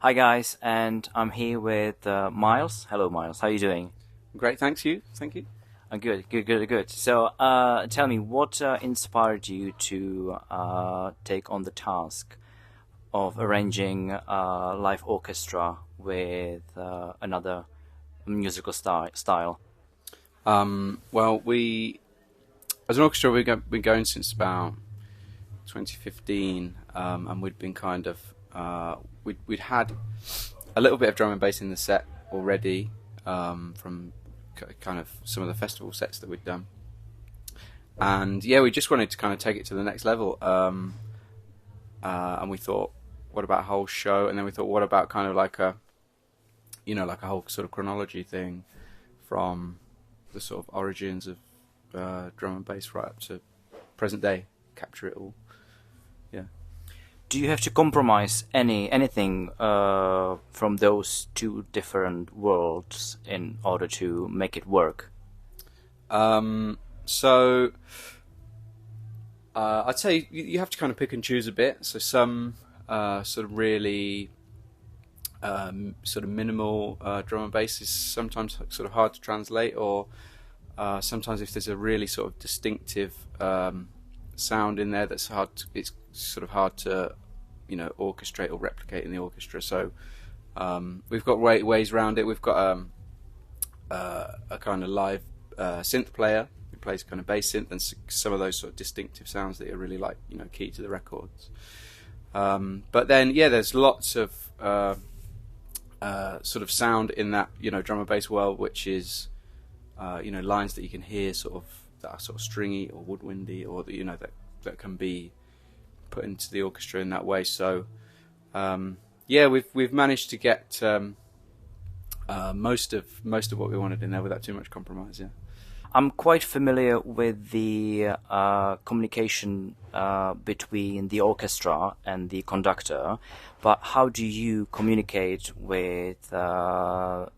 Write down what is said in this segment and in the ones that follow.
Hi guys, and I'm here with Miles. Hello, Miles. How are you doing? Great, thanks you. Thank you. Good, good, good, good. So, tell me, what inspired you to take on the task of arranging a live orchestra with another musical style? Well, we as an orchestra been going since about 2015, and we'd been kind of we'd had a little bit of drum and bass in the set already from kind of some of the festival sets that we'd done, and yeah, we just wanted to kind of take it to the next level. And we thought, what about a whole show? And then we thought, what about kind of like like a whole sort of chronology thing from the sort of origins of drum and bass right up to present day, capture it all. Yeah. Do you have to compromise anything from those two different worlds in order to make it work? So I'd say you have to kind of pick and choose a bit. So some sort of really sort of minimal drum and bass is sometimes sort of hard to translate, or sometimes if there's a really sort of distinctive sound in there that's it's sort of hard to orchestrate or replicate in the orchestra. So we've got ways around it. We've got a kind of live synth player who plays kind of bass synth and some of those sort of distinctive sounds that are really like key to the records. But then there's lots of sort of sound in that drum and bass world, which is lines that you can hear sort of that are sort of stringy or woodwindy, or that can be put into the orchestra in that way. So we've managed to get most of what we wanted in there without too much compromise. Yeah. I'm quite familiar with the communication between the orchestra and the conductor, but how do you communicate with the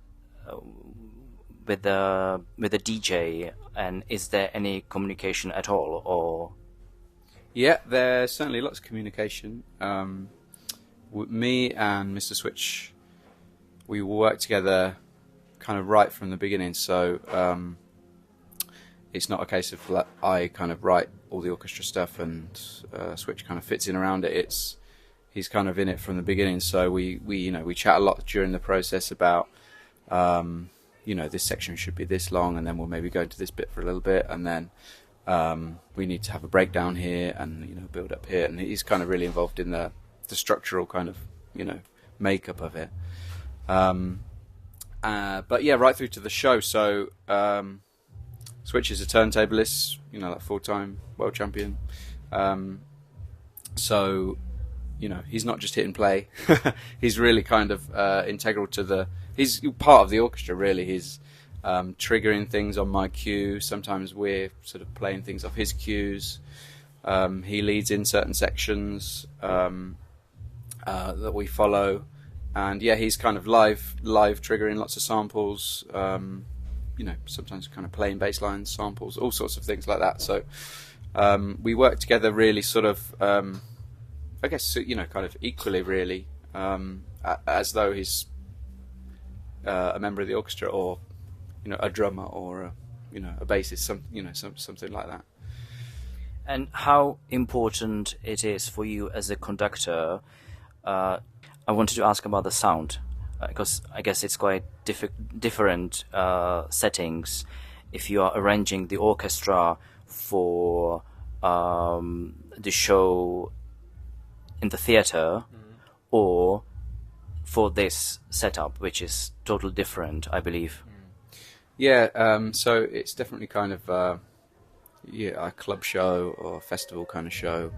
DJ? And is there any communication at all, or? Yeah, there's certainly lots of communication. Me and Mr. Switch, we work together kind of right from the beginning. So it's not a case of like, I kind of write all the orchestra stuff and Switch kind of fits in around it. He's kind of in it from the beginning. So we chat a lot during the process about this section should be this long, and then we'll maybe go into this bit for a little bit, and then we need to have a breakdown here and build up here. And he's kind of really involved in the structural kind of makeup of it. But yeah, right through to the show. So Switch is a turntablist, like full-time world champion. So he's not just hit and play. He's really kind of integral to he's part of the orchestra, really. He's triggering things on my cue. Sometimes we're sort of playing things off his cues. He leads in certain sections that we follow. And yeah, he's kind of live triggering lots of samples, sometimes kind of playing bass lines, samples, all sorts of things like that. So we work together really sort of, I guess, kind of equally really, as though he's a member of the orchestra, or a drummer, or a bassist, something like that. And how important it is for you as a conductor? I wanted to ask about the sound, because I guess it's quite different settings if you are arranging the orchestra for the show in the theater, or for this setup, which is totally different, I believe. Yeah, so it's definitely kind of a club show or festival kind of show.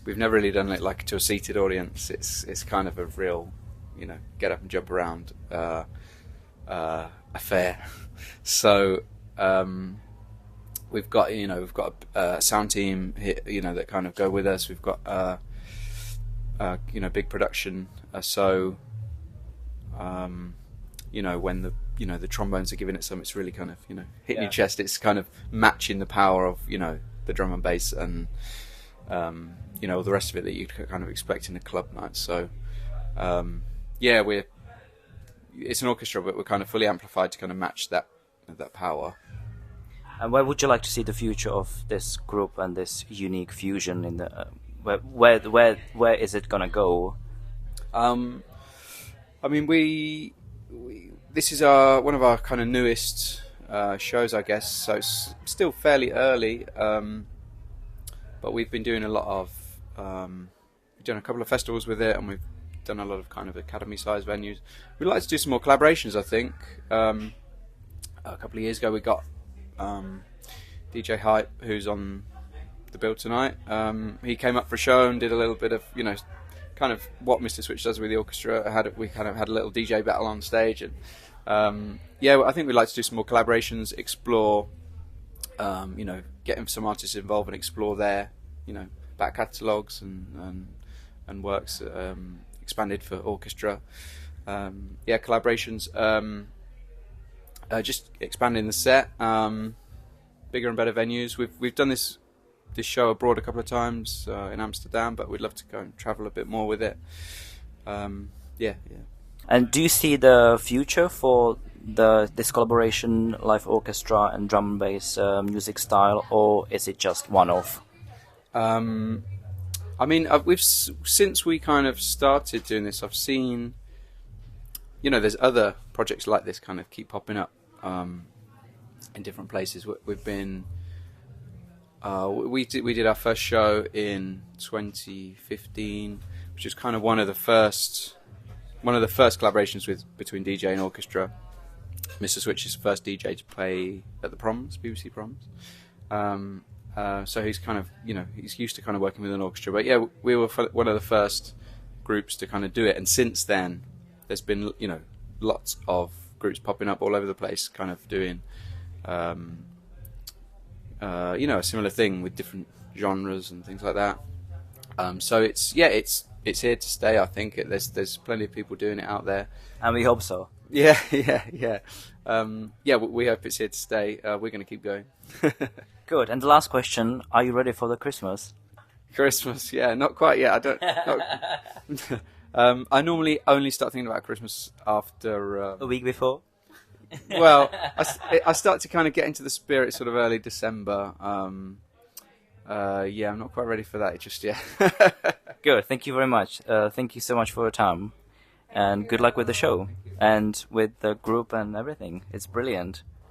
We've never really done it like to a seated audience. It's kind of a real, get up and jump around affair. So we've got a sound team here, that kind of go with us. We've got big production. So when the trombones are giving it some, it's really kind of hitting your chest. It's kind of matching the power of the drum and bass and all the rest of it that you'd kind of expect in a club night. So yeah, it's an orchestra, but we're kind of fully amplified to kind of match that power. And where would you like to see the future of this group and this unique fusion in the where is it gonna go? I mean, this is one of our kind of newest shows, I guess. So it's still fairly early, but we've been doing a lot of we've done a couple of festivals with it, and we've done a lot of kind of academy-sized venues. We'd like to do some more collaborations, I think. A couple of years ago, we got DJ Hype, who's on the bill tonight. He came up for a show and did a little bit of, kind of what Mr. Switch does with the orchestra. We kind of had a little DJ battle on stage, and I think we'd like to do some more collaborations, explore, getting some artists involved and explore their, back catalogues and works expanded for orchestra. Collaborations. Just expanding the set, bigger and better venues. We've done this show abroad a couple of times in Amsterdam, but we'd love to go and travel a bit more with it. And do you see the future for this collaboration, live orchestra and drum and bass music style, or is it just one-off? I mean, since we kind of started doing this, I've seen, there's other projects like this kind of keep popping up in different places. We've been, we did our first show in 2015, which is kind of one of the first collaborations between DJ and orchestra. Mr. Switch is the first DJ to play at the proms, BBC proms. So he's kind of, he's used to kind of working with an orchestra. But yeah, we were one of the first groups to kind of do it. And since then, there's been, lots of groups popping up all over the place, kind of doing, a similar thing with different genres and things like that. So it's here to stay. I think there's plenty of people doing it out there, and we hope so. Yeah. We hope it's here to stay. We're going to keep going. Good. And the last question: are you ready for the Christmas? Christmas? Yeah, not quite yet. I don't. I normally only start thinking about Christmas after a week before. Well, I start to kind of get into the spirit sort of early December. I'm not quite ready for that just yet. Good. Thank you very much. Thank you so much for your time, and good luck with the show and with the group and everything. It's brilliant.